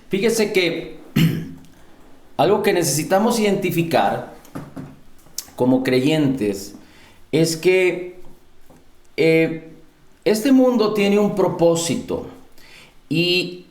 Fíjese que algo que necesitamos identificar como creyentes es que este mundo tiene un propósito, y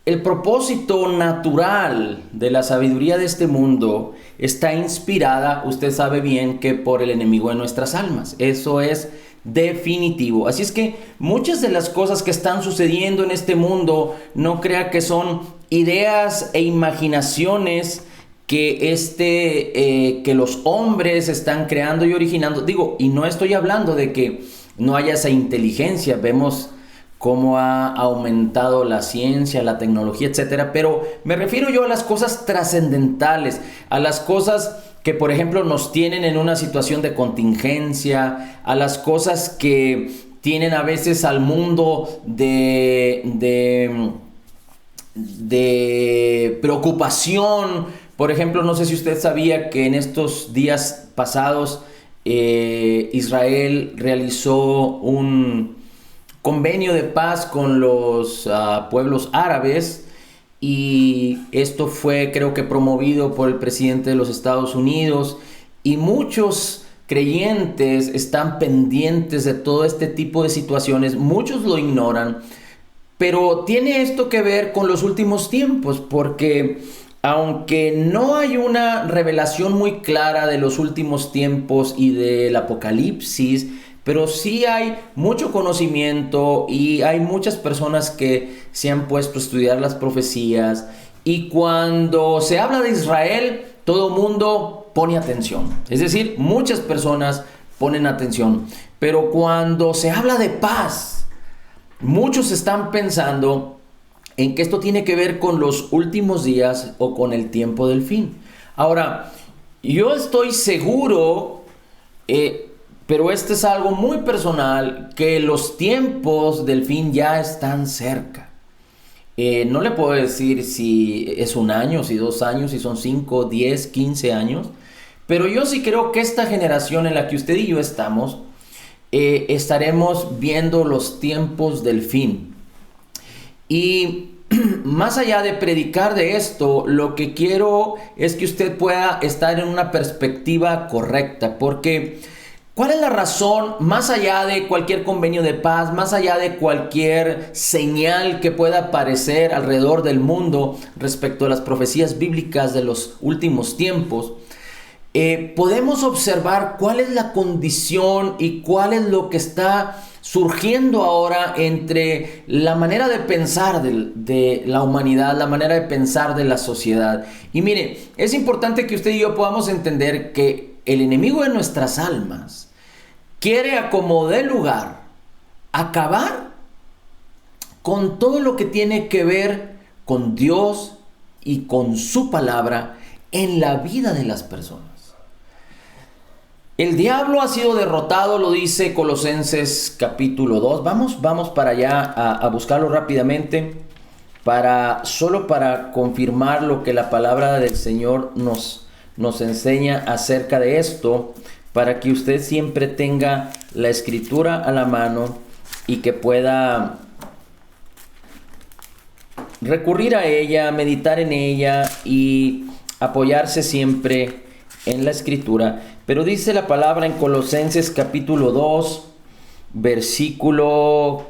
el propósito natural de la sabiduría de este mundo está inspirada, usted sabe bien, que por el enemigo de nuestras almas. Eso es definitivo. Así es que muchas de las cosas que están sucediendo en este mundo, no crea que son ideas e imaginaciones que los hombres están creando y originando. Digo, y no estoy hablando de que no haya esa inteligencia. Vemos cómo ha aumentado la ciencia, la tecnología, etcétera, pero me refiero yo a las cosas trascendentales, a las cosas que, por ejemplo, nos tienen en una situación de contingencia, a las cosas que tienen a veces al mundo de preocupación. Por ejemplo, no sé si usted sabía que en estos días pasados Israel realizó un convenio de paz con los pueblos árabes, y esto fue, creo que, promovido por el presidente de los Estados Unidos, y muchos creyentes están pendientes de todo este tipo de situaciones. Muchos lo ignoran, pero tiene esto que ver con los últimos tiempos, porque aunque no hay una revelación muy clara de los últimos tiempos y del Apocalipsis, pero sí hay mucho conocimiento y hay muchas personas que se han puesto a estudiar las profecías, y cuando se habla de Israel, todo mundo pone atención. Es decir, muchas personas ponen atención, pero cuando se habla de paz, muchos están pensando en que esto tiene que ver con los últimos días o con el tiempo del fin. Ahora, yo estoy seguro, pero este es algo muy personal, que los tiempos del fin ya están cerca. No le puedo decir si es un año, si 2 años, si son 5, 10, 15 años, pero yo sí creo que esta generación en la que usted y yo estamos, estaremos viendo los tiempos del fin. Y más allá de predicar de esto, lo que quiero es que usted pueda estar en una perspectiva correcta, porque ¿cuál es la razón, más allá de cualquier convenio de paz, más allá de cualquier señal que pueda aparecer alrededor del mundo respecto a las profecías bíblicas de los últimos tiempos? Podemos observar cuál es la condición y cuál es lo que está surgiendo ahora entre la manera de pensar de la humanidad, la manera de pensar de la sociedad. Y mire, es importante que usted y yo podamos entender que el enemigo de nuestras almas quiere, a como dé lugar, acabar con todo lo que tiene que ver con Dios y con su palabra en la vida de las personas. El diablo ha sido derrotado, lo dice Colosenses capítulo 2. Vamos para allá a buscarlo rápidamente, solo para confirmar lo que la palabra del Señor nos enseña acerca de esto, para que usted siempre tenga la escritura a la mano y que pueda recurrir a ella, meditar en ella y apoyarse siempre en la escritura. Pero dice la palabra en Colosenses capítulo 2, versículo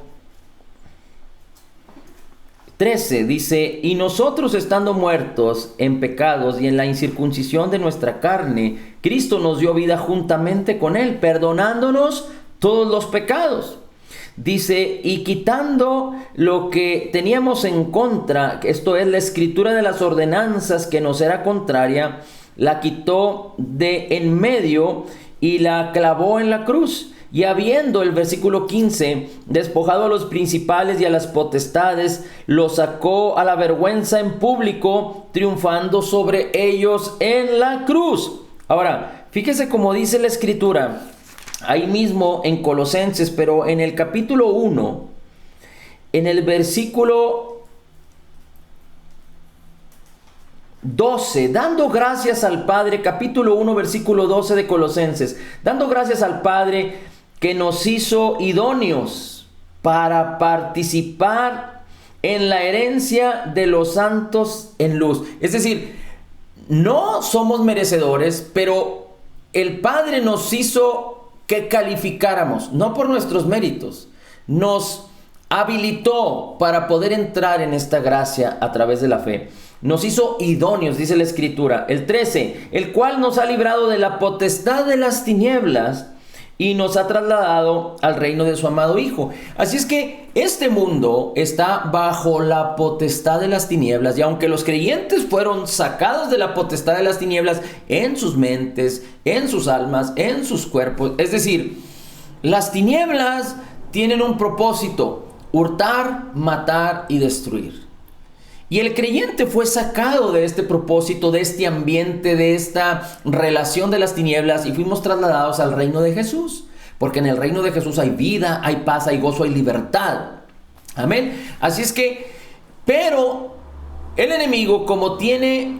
13, dice: y nosotros, estando muertos en pecados y en la incircuncisión de nuestra carne, Cristo nos dio vida juntamente con Él, perdonándonos todos los pecados. Dice: y quitando lo que teníamos en contra, esto es la escritura de las ordenanzas que nos era contraria, la quitó de en medio y la clavó en la cruz. Y habiendo, el versículo 15, despojado a los principales y a las potestades, los sacó a la vergüenza en público, triunfando sobre ellos en la cruz. Ahora, fíjese cómo dice la escritura, ahí mismo en Colosenses, pero en el capítulo 1, en el versículo 12, dando gracias al Padre, capítulo 1, versículo 12 de Colosenses, dando gracias al Padre que nos hizo idóneos para participar en la herencia de los santos en luz. Es decir, no somos merecedores, pero el Padre nos hizo que calificáramos, no por nuestros méritos, nos habilitó para poder entrar en esta gracia a través de la fe. Nos hizo idóneos, dice la Escritura. El 13, el cual nos ha librado de la potestad de las tinieblas y nos ha trasladado al reino de su amado Hijo. Así es que este mundo está bajo la potestad de las tinieblas, y aunque los creyentes fueron sacados de la potestad de las tinieblas en sus mentes, en sus almas, en sus cuerpos, es decir, las tinieblas tienen un propósito: hurtar, matar y destruir. Y el creyente fue sacado de este propósito, de este ambiente, de esta relación de las tinieblas, y fuimos trasladados al reino de Jesús. Porque en el reino de Jesús hay vida, hay paz, hay gozo, hay libertad. Amén. Así es que, pero el enemigo, como tiene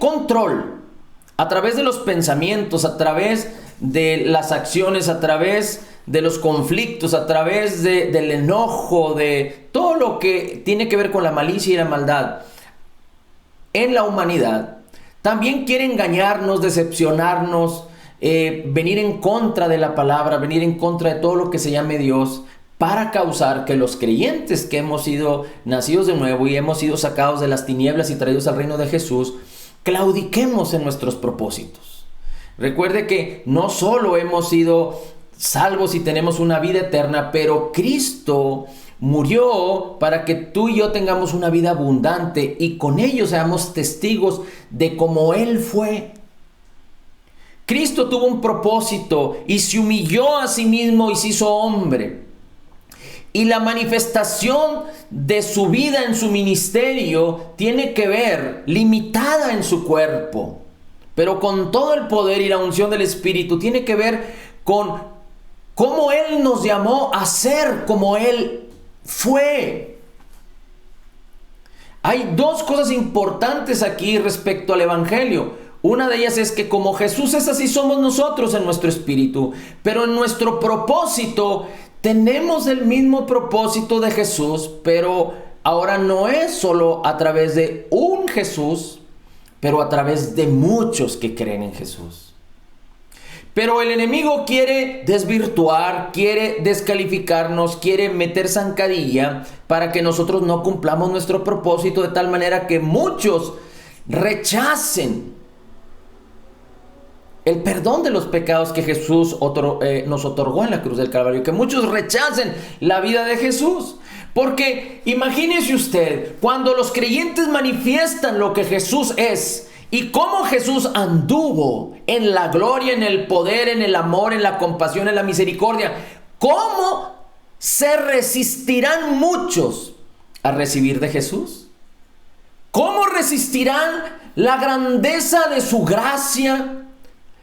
control a través de los pensamientos, a través de las acciones, a través de los conflictos, a través del enojo, de todo lo que tiene que ver con la malicia y la maldad en la humanidad, también quiere engañarnos, decepcionarnos, venir en contra de la palabra, venir en contra de todo lo que se llame Dios, para causar que los creyentes que hemos sido nacidos de nuevo y hemos sido sacados de las tinieblas y traídos al reino de Jesús, claudiquemos en nuestros propósitos. Recuerde que no solo hemos sido salvos y tenemos una vida eterna, pero Cristo murió para que tú y yo tengamos una vida abundante, y con ello seamos testigos de cómo Él fue. Cristo tuvo un propósito y se humilló a sí mismo y se hizo hombre. Y la manifestación de su vida en su ministerio tiene que ver, limitada en su cuerpo, pero con todo el poder y la unción del Espíritu, tiene que ver con cómo Él nos llamó a ser como Él fue. Hay dos cosas importantes aquí respecto al Evangelio. Una de ellas es que como Jesús es, así somos nosotros en nuestro espíritu. Pero en nuestro propósito tenemos el mismo propósito de Jesús, pero ahora no es solo a través de un Jesús, pero a través de muchos que creen en Jesús. Pero el enemigo quiere desvirtuar, quiere descalificarnos, quiere meter zancadilla para que nosotros no cumplamos nuestro propósito, de tal manera que muchos rechacen el perdón de los pecados que Jesús nos otorgó en la cruz del Calvario, que muchos rechacen la vida de Jesús. Porque imagínese usted, cuando los creyentes manifiestan lo que Jesús es y cómo Jesús anduvo en la gloria, en el poder, en el amor, en la compasión, en la misericordia, ¿cómo se resistirán muchos a recibir de Jesús? ¿Cómo resistirán la grandeza de su gracia,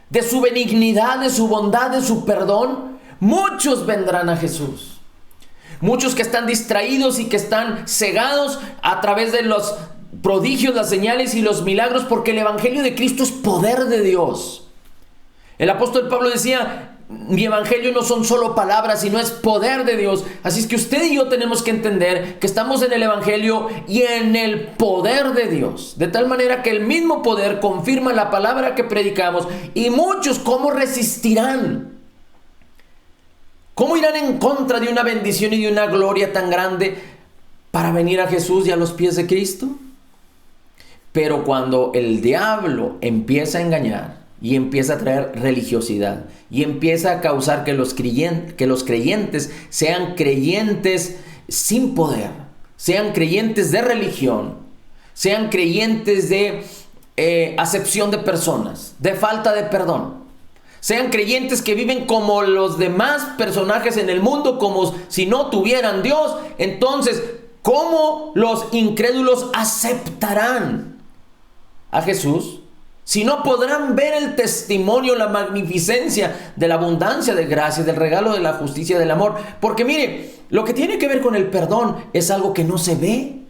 de su benignidad, de su bondad, de su perdón? Muchos vendrán a Jesús. Muchos que están distraídos y que están cegados a través de los prodigios, las señales y los milagros, porque el Evangelio de Cristo es poder de Dios. El apóstol Pablo decía: mi evangelio no son solo palabras, sino es poder de Dios. Así es que usted y yo tenemos que entender que estamos en el evangelio y en el poder de Dios, de tal manera que el mismo poder confirma la palabra que predicamos. Y muchos, ¿cómo resistirán? ¿Cómo irán en contra de una bendición y de una gloria tan grande para venir a Jesús y a los pies de Cristo? Pero cuando el diablo empieza a engañar y empieza a traer religiosidad y empieza a causar que los creyentes sean creyentes sin poder, sean creyentes de religión, sean creyentes de acepción de personas, de falta de perdón, sean creyentes que viven como los demás personajes en el mundo, como si no tuvieran Dios, entonces, ¿cómo los incrédulos aceptarán a Jesús? Si no podrán ver el testimonio, la magnificencia de la abundancia de gracia, del regalo de la justicia, del amor. Porque mire, lo que tiene que ver con el perdón es algo que no se ve.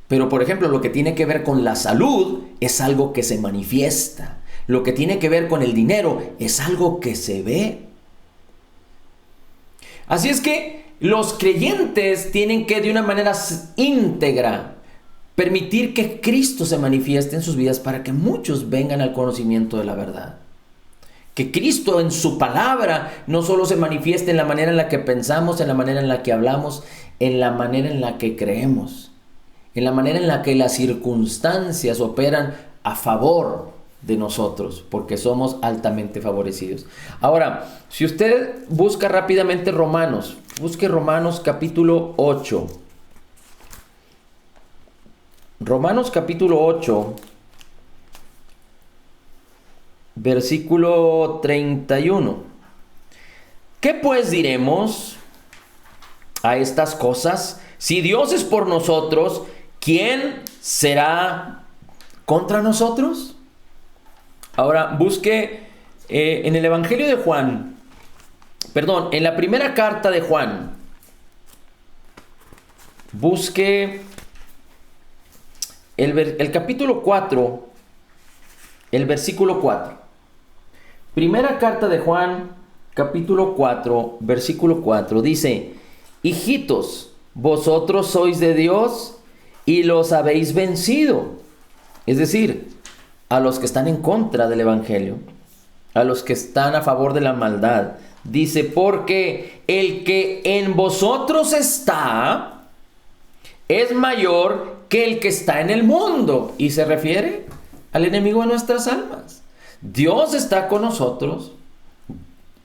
Pero por ejemplo, lo que tiene que ver con la salud es algo que se manifiesta. Lo que tiene que ver con el dinero es algo que se ve. Así es que los creyentes tienen que de una manera íntegra permitir que Cristo se manifieste en sus vidas para que muchos vengan al conocimiento de la verdad. Que Cristo en su palabra no solo se manifieste en la manera en la que pensamos, en la manera en la que hablamos, en la manera en la que creemos, en la manera en la que las circunstancias operan a favor de nosotros, porque somos altamente favorecidos. Ahora, si usted busca rápidamente Romanos, busque Romanos capítulo 8. Romanos capítulo 8, versículo 31. ¿Qué pues diremos a estas cosas? Si Dios es por nosotros, ¿quién será contra nosotros? Ahora busque en el Evangelio de Juan, en la primera carta de Juan, busque el capítulo 4, el versículo 4. Primera carta de Juan, capítulo 4, versículo 4, dice: hijitos, vosotros sois de Dios y los habéis vencido. Es decir, a los que están en contra del Evangelio, a los que están a favor de la maldad. Dice, porque el que en vosotros está es mayor que el que está en el mundo. Y se refiere al enemigo de nuestras almas. Dios está con nosotros.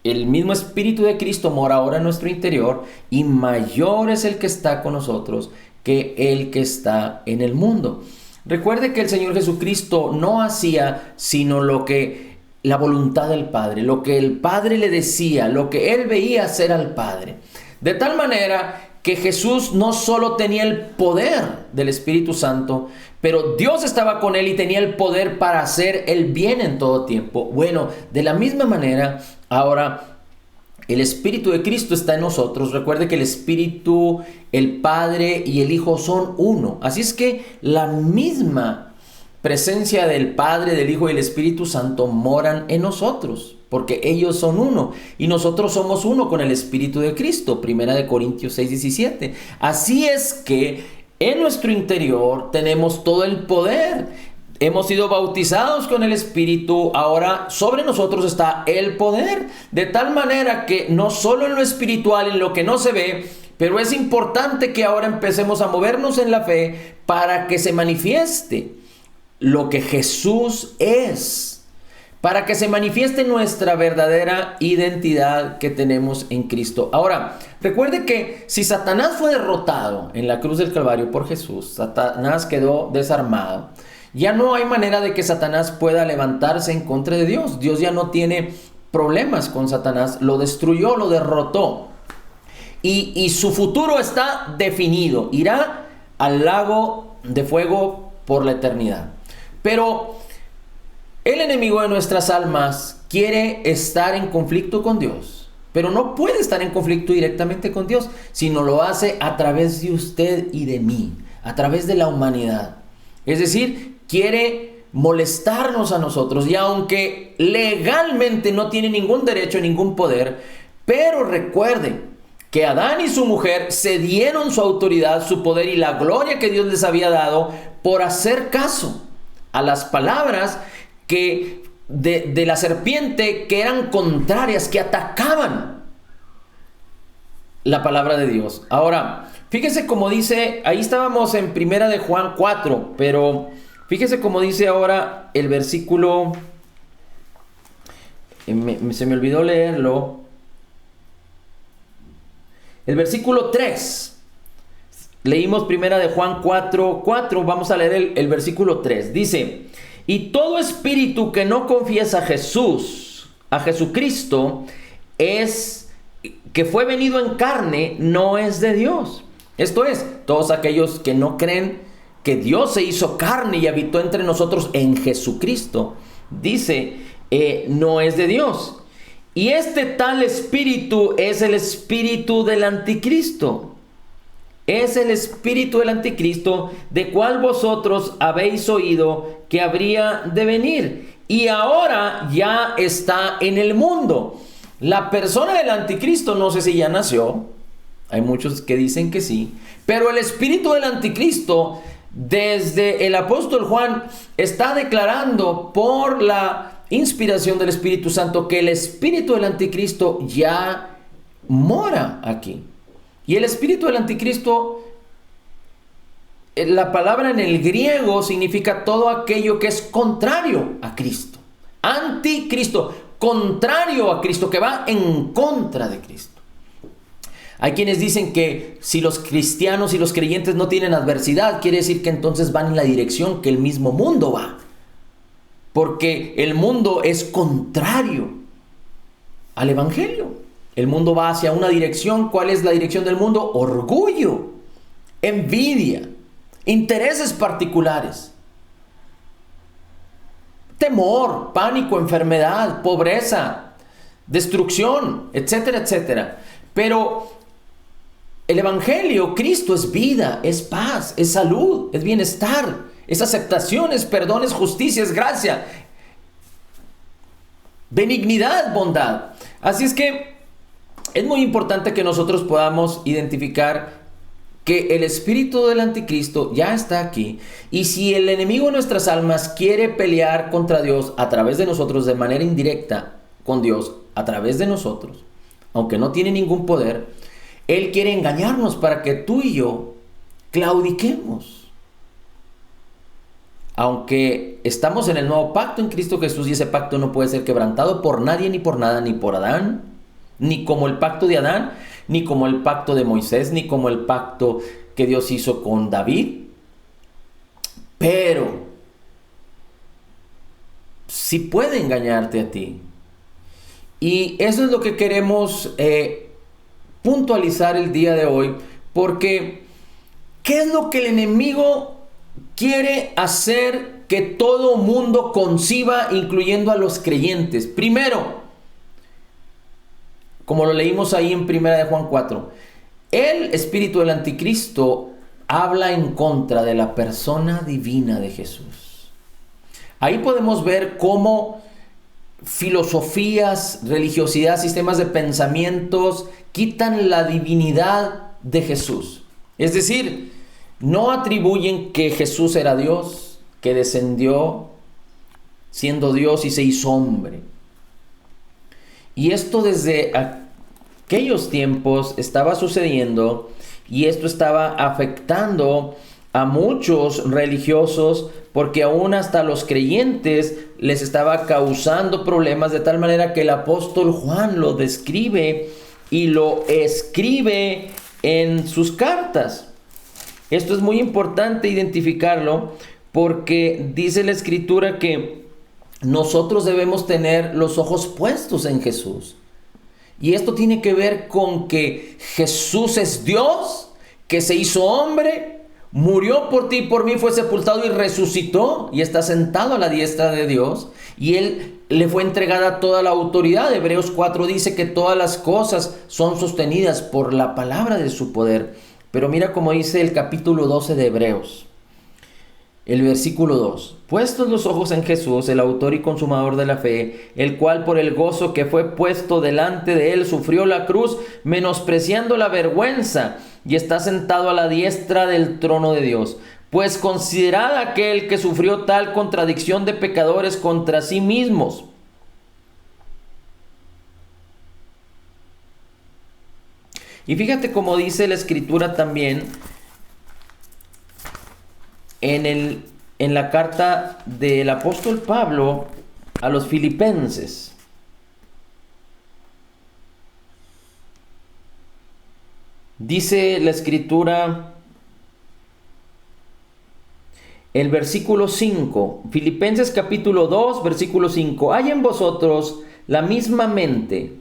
El mismo Espíritu de Cristo mora ahora en nuestro interior. Y mayor es el que está con nosotros que el que está en el mundo. Recuerde que el Señor Jesucristo no hacía sino la voluntad del Padre, lo que el Padre le decía, lo que Él veía hacer al Padre. De tal manera que Jesús no solo tenía el poder del Espíritu Santo, pero Dios estaba con Él y tenía el poder para hacer el bien en todo tiempo. Bueno, de la misma manera, ahora el Espíritu de Cristo está en nosotros. Recuerde que el Espíritu, el Padre y el Hijo son uno. Así es que la misma presencia del Padre, del Hijo y del Espíritu Santo moran en nosotros, porque ellos son uno y nosotros somos uno con el Espíritu de Cristo. Primera de Corintios 6:17. Así es que en nuestro interior tenemos todo el poder. Hemos sido bautizados con el Espíritu, ahora sobre nosotros está el poder, de tal manera que no solo en lo espiritual, en lo que no se ve, pero es importante que ahora empecemos a movernos en la fe para que se manifieste lo que Jesús es, para que se manifieste nuestra verdadera identidad que tenemos en Cristo. Ahora, recuerde que si Satanás fue derrotado en la cruz del Calvario por Jesús, Satanás quedó desarmado. Ya no hay manera de que Satanás pueda levantarse en contra de Dios. Dios ya no tiene problemas con Satanás. Lo destruyó, lo derrotó. Y su futuro está definido. Irá al lago de fuego por la eternidad. Pero el enemigo de nuestras almas quiere estar en conflicto con Dios. Pero no puede estar en conflicto directamente con Dios, sino lo hace a través de usted y de mí, a través de la humanidad. Es decir, quiere molestarnos a nosotros, y aunque legalmente no tiene ningún derecho, ningún poder, pero recuerden que Adán y su mujer se dieron su autoridad, su poder y la gloria que Dios les había dado por hacer caso a las palabras de la serpiente, que eran contrarias, que atacaban la palabra de Dios. Ahora, fíjese cómo dice, ahí estábamos en primera de Juan 4, pero fíjese cómo dice ahora el versículo, se me olvidó leerlo, el versículo 3. Leímos primera de Juan 4, vamos a leer el versículo 3. Dice: y todo espíritu que no confiesa a Jesucristo, que fue venido en carne, no es de Dios. Esto es, todos aquellos que no creen que Dios se hizo carne y habitó entre nosotros en Jesucristo, dice, no es de Dios. Y este tal espíritu es el espíritu del anticristo. Es el espíritu del anticristo, de cual vosotros habéis oído que habría de venir, y ahora ya está en el mundo. La persona del anticristo no sé si ya nació, hay muchos que dicen que sí, pero el espíritu del anticristo, desde el apóstol Juan, está declarando por la inspiración del Espíritu Santo que el espíritu del anticristo ya mora aquí. Y el espíritu del anticristo, la palabra en el griego significa todo aquello que es contrario a Cristo. Anticristo, contrario a Cristo, que va en contra de Cristo. Hay quienes dicen que si los cristianos y los creyentes no tienen adversidad, quiere decir que entonces van en la dirección que el mismo mundo va. Porque el mundo es contrario al evangelio. El mundo va hacia una dirección. ¿Cuál es la dirección del mundo? Orgullo, envidia, intereses particulares, temor, pánico, enfermedad, pobreza, destrucción, etcétera, etcétera. Pero el evangelio, Cristo, es vida, es paz, es salud, es bienestar, es aceptación, es perdón, es justicia, es gracia, benignidad, bondad. Así es que es muy importante que nosotros podamos identificar que el espíritu del anticristo ya está aquí, y si el enemigo de nuestras almas quiere pelear contra Dios a través de nosotros, de manera indirecta con Dios a través de nosotros, aunque no tiene ningún poder, él quiere engañarnos para que tú y yo claudiquemos. Aunque estamos en el nuevo pacto en Cristo Jesús, y ese pacto no puede ser quebrantado por nadie ni por nada, ni por Adán, ni como el pacto de Adán, ni como el pacto de Moisés, ni como el pacto que Dios hizo con David. Pero sí puede engañarte a ti. Y eso es lo que queremos puntualizar el día de hoy, porque ¿qué es lo que el enemigo quiere hacer que todo mundo conciba, incluyendo a los creyentes? Primero, como lo leímos ahí en 1 de Juan 4, el espíritu del anticristo habla en contra de la persona divina de Jesús. Ahí podemos ver cómo filosofías, religiosidad, sistemas de pensamientos quitan la divinidad de Jesús. Es decir, no atribuyen que Jesús era Dios, que descendió siendo Dios y se hizo hombre. Y esto desde aquellos tiempos estaba sucediendo, y esto estaba afectando a muchos religiosos, porque aún hasta los creyentes les estaba causando problemas, de tal manera que el apóstol Juan lo describe y lo escribe en sus cartas. Esto es muy importante identificarlo, porque dice la Escritura que nosotros debemos tener los ojos puestos en Jesús. Y esto tiene que ver con que Jesús es Dios, que se hizo hombre, murió por ti y por mí, fue sepultado y resucitó, y está sentado a la diestra de Dios, y él le fue entregada toda la autoridad. Hebreos 4 dice que todas las cosas son sostenidas por la palabra de su poder. Pero mira cómo dice el capítulo 12 de Hebreos. El versículo 2: puestos los ojos en Jesús, el autor y consumador de la fe, el cual por el gozo que fue puesto delante de él sufrió la cruz, menospreciando la vergüenza, y está sentado a la diestra del trono de Dios. Pues considerad aquel que sufrió tal contradicción de pecadores contra sí mismos. Y fíjate cómo dice la Escritura también en la carta del apóstol Pablo a los filipenses. Dice la Escritura, el versículo 5, Filipenses capítulo 2, versículo 5: hay en vosotros la misma mente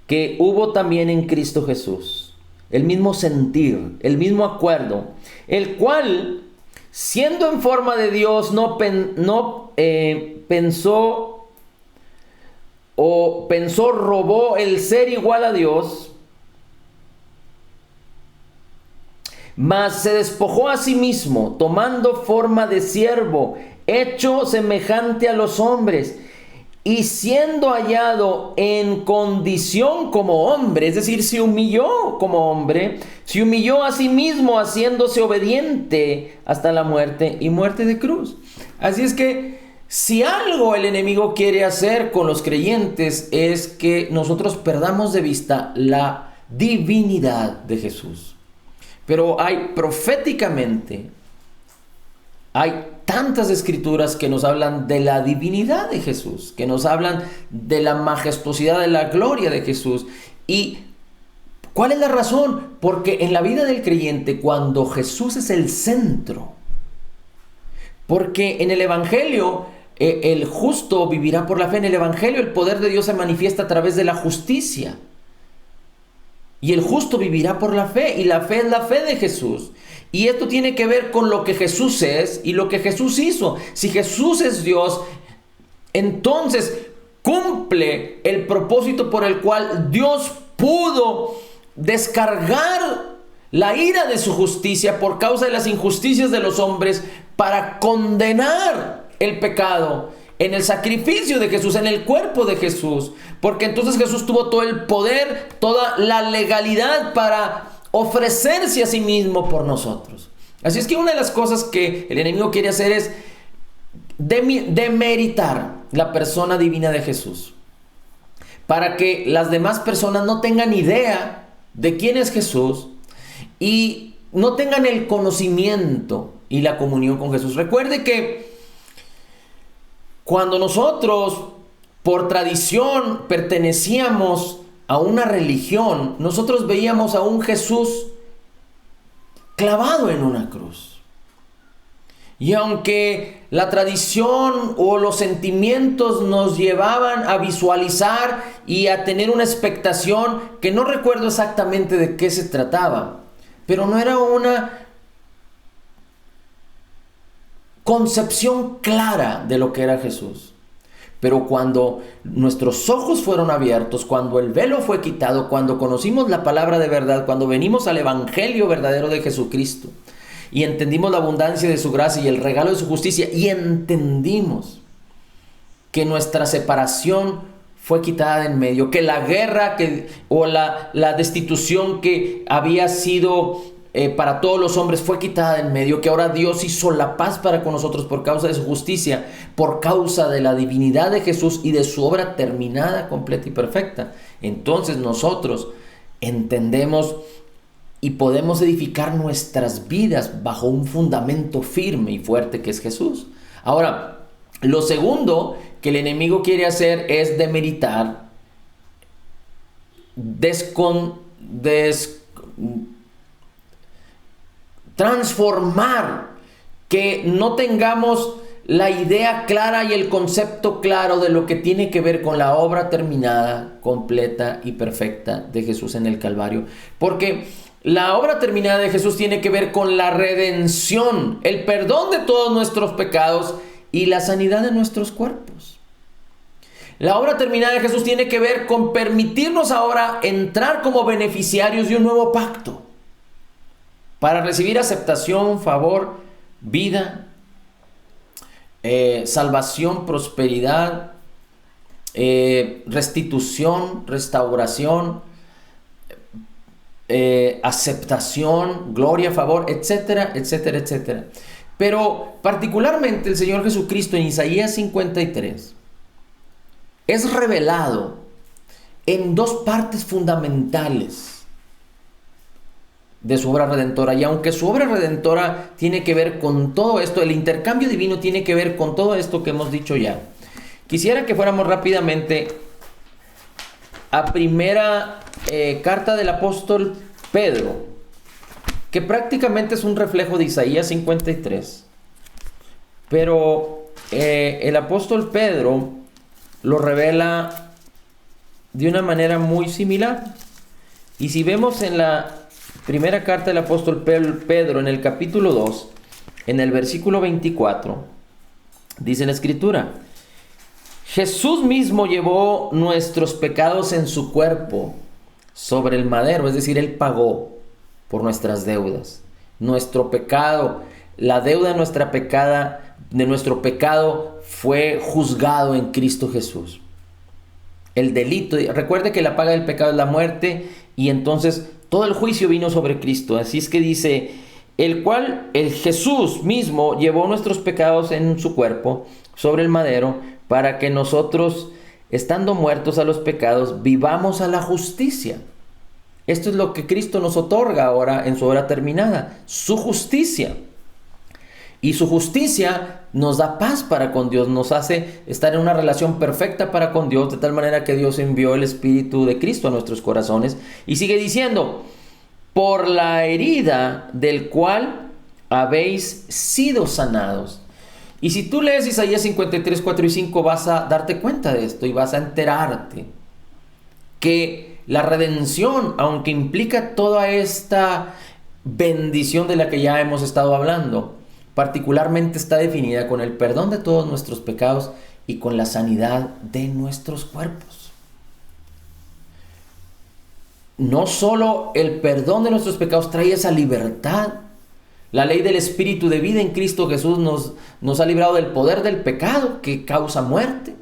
que hubo también en Cristo Jesús, el mismo sentir, el mismo acuerdo, el cual, siendo en forma de Dios, no robó el ser igual a Dios, mas se despojó a sí mismo, tomando forma de siervo, hecho semejante a los hombres, y siendo hallado en condición como hombre, es decir, se humilló como hombre, se humilló a sí mismo haciéndose obediente hasta la muerte y muerte de cruz. Así es que si algo el enemigo quiere hacer con los creyentes es que nosotros perdamos de vista la divinidad de Jesús. Pero hay proféticamente, hay tantas escrituras que nos hablan de la divinidad de Jesús, que nos hablan de la majestuosidad, de la gloria de Jesús. ¿Y cuál es la razón? Porque en la vida del creyente, cuando Jesús es el centro, porque en el Evangelio el justo vivirá por la fe. En el Evangelio el poder de Dios se manifiesta a través de la justicia. Y el justo vivirá por la fe, y la fe es la fe de Jesús. Y esto tiene que ver con lo que Jesús es y lo que Jesús hizo. Si Jesús es Dios, entonces cumple el propósito por el cual Dios pudo descargar la ira de su justicia por causa de las injusticias de los hombres para condenar el pecado en el sacrificio de Jesús, en el cuerpo de Jesús. Porque entonces Jesús tuvo todo el poder, toda la legalidad para ofrecerse a sí mismo por nosotros. Así es que una de las cosas que el enemigo quiere hacer es demeritar la persona divina de Jesús, para que las demás personas no tengan idea de quién es Jesús y no tengan el conocimiento y la comunión con Jesús. Recuerde que cuando nosotros por tradición pertenecíamos a una religión, nosotros veíamos a un Jesús clavado en una cruz. Y aunque la tradición o los sentimientos nos llevaban a visualizar y a tener una expectación, que no recuerdo exactamente de qué se trataba, pero no era una concepción clara de lo que era Jesús. Pero cuando nuestros ojos fueron abiertos, cuando el velo fue quitado, cuando conocimos la palabra de verdad, cuando venimos al evangelio verdadero de Jesucristo y entendimos la abundancia de su gracia y el regalo de su justicia, y entendimos que nuestra separación fue quitada de en medio, que la guerra o la destitución que había sido para todos los hombres fue quitada de en medio, que ahora Dios hizo la paz para con nosotros por causa de su justicia, por causa de la divinidad de Jesús y de su obra terminada, completa y perfecta. Entonces nosotros entendemos y podemos edificar nuestras vidas bajo un fundamento firme y fuerte que es Jesús. Ahora, lo segundo que el enemigo quiere hacer es demeritar, transformar, que no tengamos la idea clara y el concepto claro de lo que tiene que ver con la obra terminada, completa y perfecta de Jesús en el Calvario. Porque la obra terminada de Jesús tiene que ver con la redención, el perdón de todos nuestros pecados y la sanidad de nuestros cuerpos. La obra terminada de Jesús tiene que ver con permitirnos ahora entrar como beneficiarios de un nuevo pacto, para recibir aceptación, favor, vida, salvación, prosperidad, restitución, restauración, aceptación, gloria, favor, etcétera, etcétera, etcétera. Pero particularmente el Señor Jesucristo en Isaías 53 es revelado en dos partes fundamentales de su obra redentora. Y aunque su obra redentora tiene que ver con todo esto, el intercambio divino tiene que ver con todo esto que hemos dicho ya, quisiera que fuéramos rápidamente a primera carta del apóstol Pedro, que prácticamente es un reflejo de Isaías 53, pero el apóstol Pedro lo revela de una manera muy similar. Y si vemos en la primera carta del apóstol Pedro, en el capítulo 2, en el versículo 24, dice la escritura: Jesús mismo llevó nuestros pecados en su cuerpo sobre el madero, es decir, Él pagó por nuestras deudas. Nuestro pecado, la deuda de de nuestro pecado fue juzgado en Cristo Jesús. El delito, recuerde que la paga del pecado es la muerte, y entonces todo el juicio vino sobre Cristo. Así es que dice, el cual el Jesús mismo llevó nuestros pecados en su cuerpo sobre el madero, para que nosotros, estando muertos a los pecados, vivamos a la justicia. Esto es lo que Cristo nos otorga ahora en su obra terminada, su justicia. Y su justicia nos da paz para con Dios, nos hace estar en una relación perfecta para con Dios, de tal manera que Dios envió el Espíritu de Cristo a nuestros corazones. Y sigue diciendo, por la herida del cual habéis sido sanados. Y si tú lees Isaías 53, 4 y 5, vas a darte cuenta de esto y vas a enterarte que la redención, aunque implica toda esta bendición de la que ya hemos estado hablando, particularmente está definida con el perdón de todos nuestros pecados y con la sanidad de nuestros cuerpos. No solo el perdón de nuestros pecados trae esa libertad. La ley del Espíritu de vida en Cristo Jesús nos ha librado del poder del pecado que causa muerte.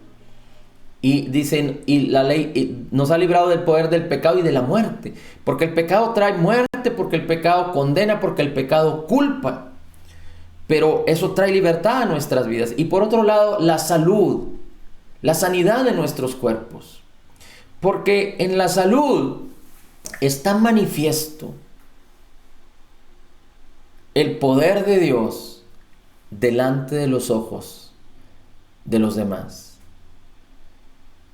Y dicen, y la ley nos ha librado del poder del pecado y de la muerte. Porque el pecado trae muerte, porque el pecado condena, porque el pecado culpa. Pero eso trae libertad a nuestras vidas. Y por otro lado, la salud, la sanidad de nuestros cuerpos. Porque en la salud está manifiesto el poder de Dios delante de los ojos de los demás.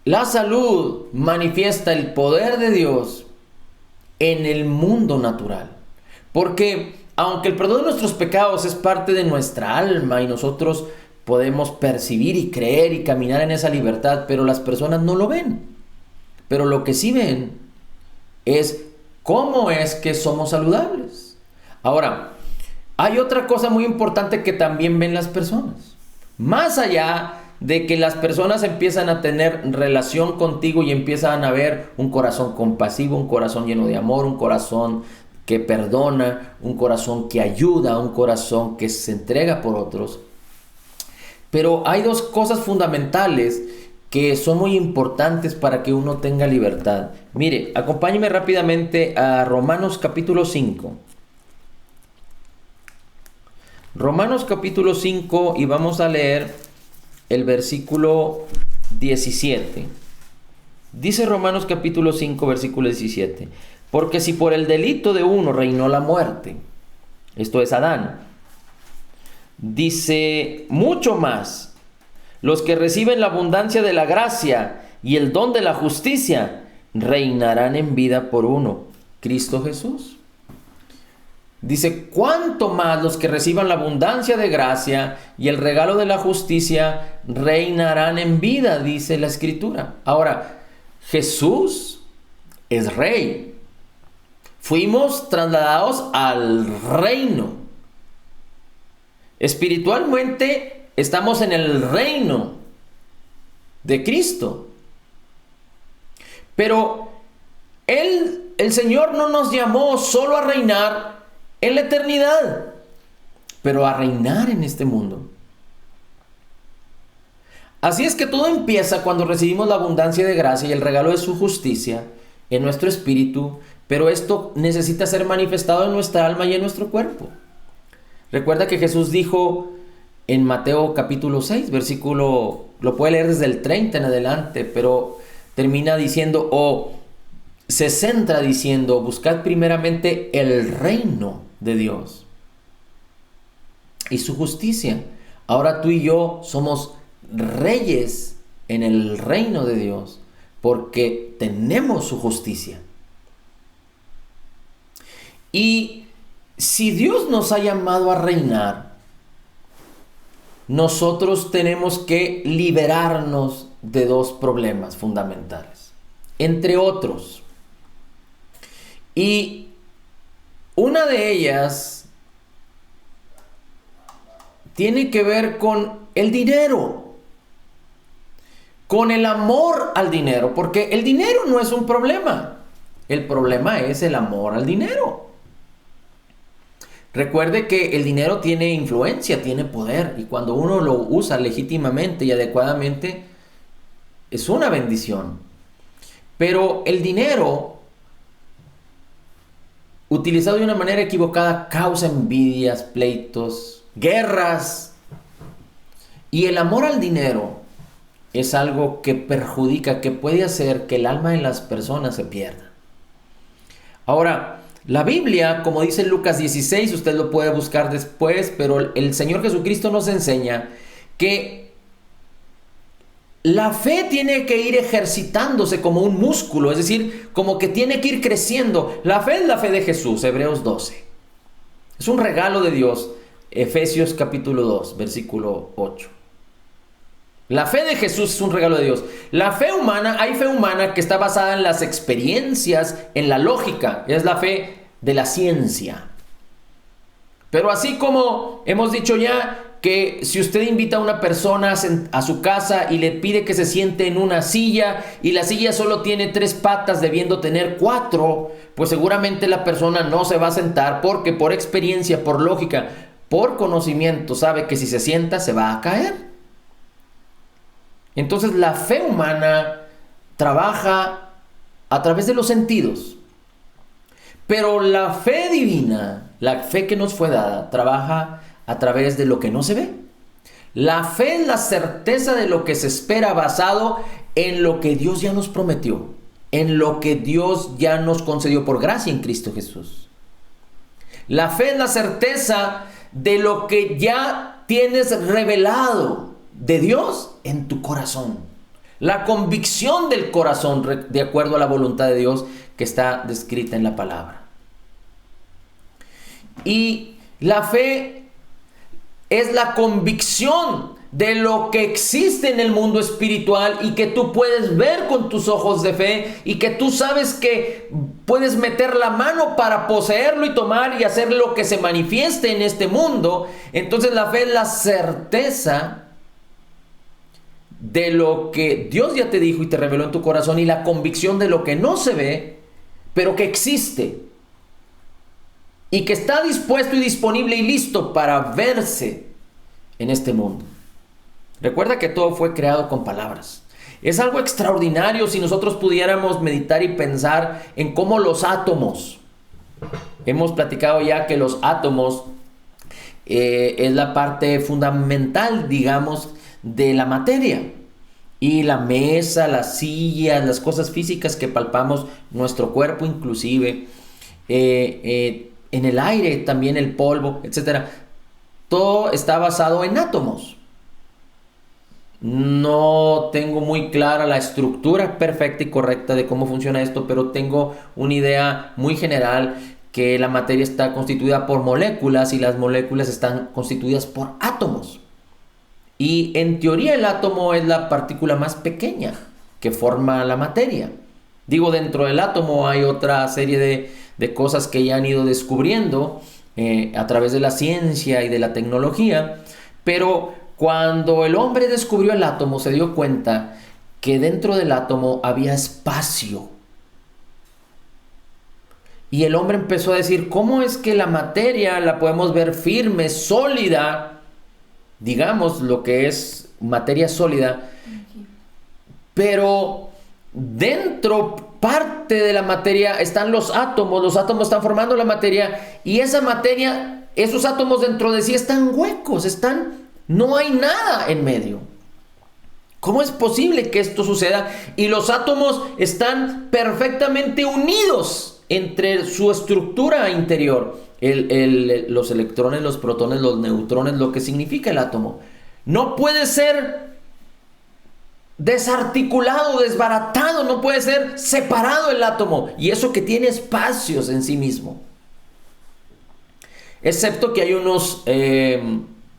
La salud manifiesta el poder de Dios en el mundo natural. Porque aunque el perdón de nuestros pecados es parte de nuestra alma y nosotros podemos percibir y creer y caminar en esa libertad, pero las personas no lo ven. Pero lo que sí ven es cómo es que somos saludables. Ahora, hay otra cosa muy importante que también ven las personas. Más allá de que las personas empiezan a tener relación contigo y empiezan a ver un corazón compasivo, un corazón lleno de amor, un corazón que perdona, un corazón que ayuda, un corazón que se entrega por otros. Pero hay dos cosas fundamentales que son muy importantes para que uno tenga libertad. Mire, acompáñeme rápidamente a Romanos capítulo 5. Romanos capítulo 5, y vamos a leer el versículo 17. Dice Romanos capítulo 5, versículo 17. Porque si por el delito de uno reinó la muerte, esto es Adán, dice, mucho más, los que reciben la abundancia de la gracia y el don de la justicia, reinarán en vida por uno, Cristo Jesús. Dice, cuánto más los que reciban la abundancia de gracia y el regalo de la justicia, reinarán en vida, dice la Escritura. Ahora, Jesús es Rey. Fuimos trasladados al reino. Espiritualmente estamos en el reino de Cristo. Pero el Señor no nos llamó solo a reinar en la eternidad, pero a reinar en este mundo. Así es que todo empieza cuando recibimos la abundancia de gracia y el regalo de su justicia en nuestro espíritu. Pero esto necesita ser manifestado en nuestra alma y en nuestro cuerpo. Recuerda que Jesús dijo en Mateo capítulo 6, versículo, lo puede leer desde el 30 en adelante, pero termina diciendo, se centra diciendo, buscad primeramente el reino de Dios y su justicia. Ahora tú y yo somos reyes en el reino de Dios porque tenemos su justicia. Y si Dios nos ha llamado a reinar, nosotros tenemos que liberarnos de dos problemas fundamentales, entre otros. Y una de ellas tiene que ver con el dinero, con el amor al dinero, porque el dinero no es un problema, el problema es el amor al dinero. Recuerde que el dinero tiene influencia, tiene poder, y cuando uno lo usa legítimamente y adecuadamente, es una bendición. Pero el dinero, utilizado de una manera equivocada, causa envidias, pleitos, guerras. Y el amor al dinero es algo que perjudica, que puede hacer que el alma de las personas se pierda. Ahora, la Biblia, como dice Lucas 16, usted lo puede buscar después, pero el Señor Jesucristo nos enseña que la fe tiene que ir ejercitándose como un músculo, es decir, como que tiene que ir creciendo. La fe es la fe de Jesús, Hebreos 12. Es un regalo de Dios, Efesios capítulo 2, versículo 8. La fe de Jesús es un regalo de Dios. La fe humana, hay fe humana que está basada en las experiencias, en la lógica. Es la fe de la ciencia. Pero así como hemos dicho ya que si usted invita a una persona a su casa y le pide que se siente en una silla y la silla solo tiene 3 patas debiendo tener 4, pues seguramente la persona no se va a sentar porque por experiencia, por lógica, por conocimiento sabe que si se sienta se va a caer. Entonces la fe humana trabaja a través de los sentidos, pero la fe divina, la fe que nos fue dada, trabaja a través de lo que no se ve. La fe es la certeza de lo que se espera basado en lo que Dios ya nos prometió, en lo que Dios ya nos concedió por gracia en Cristo Jesús. La fe es la certeza de lo que ya tienes revelado de Dios en tu corazón. La convicción del corazón de acuerdo a la voluntad de Dios que está descrita en la palabra. Y la fe es la convicción de lo que existe en el mundo espiritual y que tú puedes ver con tus ojos de fe y que tú sabes que puedes meter la mano para poseerlo y tomar y hacer lo que se manifieste en este mundo. Entonces la fe es la certeza de lo que Dios ya te dijo y te reveló en tu corazón y la convicción de lo que no se ve, pero que existe y que está dispuesto y disponible y listo para verse en este mundo. Recuerda que todo fue creado con palabras. Es algo extraordinario si nosotros pudiéramos meditar y pensar en cómo los átomos, hemos platicado ya que los átomos es la parte fundamental, digamos, de la materia. Y la mesa, las sillas, las cosas físicas que palpamos, nuestro cuerpo inclusive, en el aire también el polvo, etc. Todo está basado en átomos. No tengo muy clara la estructura perfecta y correcta de cómo funciona esto, pero tengo una idea muy general que la materia está constituida por moléculas y las moléculas están constituidas por átomos. Y en teoría el átomo es la partícula más pequeña que forma la materia. Digo, dentro del átomo hay otra serie de cosas que ya han ido descubriendo a través de la ciencia y de la tecnología, pero cuando el hombre descubrió el átomo se dio cuenta que dentro del átomo había espacio. Y el hombre empezó a decir, ¿cómo es que la materia la podemos ver firme, sólida? Digamos lo que es materia sólida, pero dentro, parte de la materia están los átomos están formando la materia y esa materia, esos átomos dentro de sí están huecos, no hay nada en medio. ¿Cómo es posible que esto suceda? Y los átomos están perfectamente unidos entre su estructura interior. Los electrones, los protones, los neutrones, lo que significa el átomo. No puede ser desarticulado, desbaratado, no puede ser separado el átomo. Y eso que tiene espacios en sí mismo. Excepto que hay unos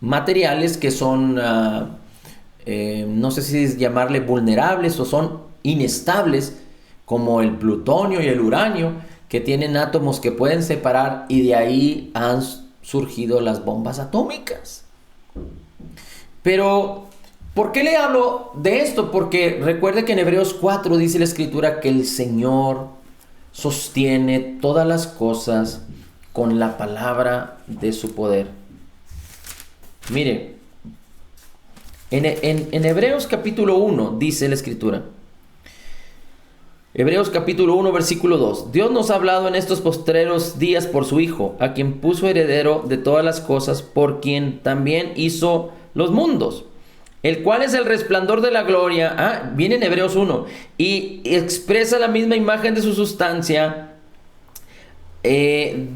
materiales que son, no sé si llamarle vulnerables o son inestables, como el plutonio y el uranio, que tienen átomos que pueden separar y de ahí han surgido las bombas atómicas. Pero, ¿por qué le hablo de esto? Porque recuerde que en Hebreos 4 dice la Escritura que el Señor sostiene todas las cosas con la palabra de su poder. Mire, en Hebreos capítulo 1 dice la Escritura. Hebreos capítulo 1 versículo 2. Dios nos ha hablado en estos postreros días por su Hijo, a quien puso heredero de todas las cosas, por quien también hizo los mundos, el cual es el resplandor de la gloria. Viene en Hebreos 1 y expresa la misma imagen de su sustancia.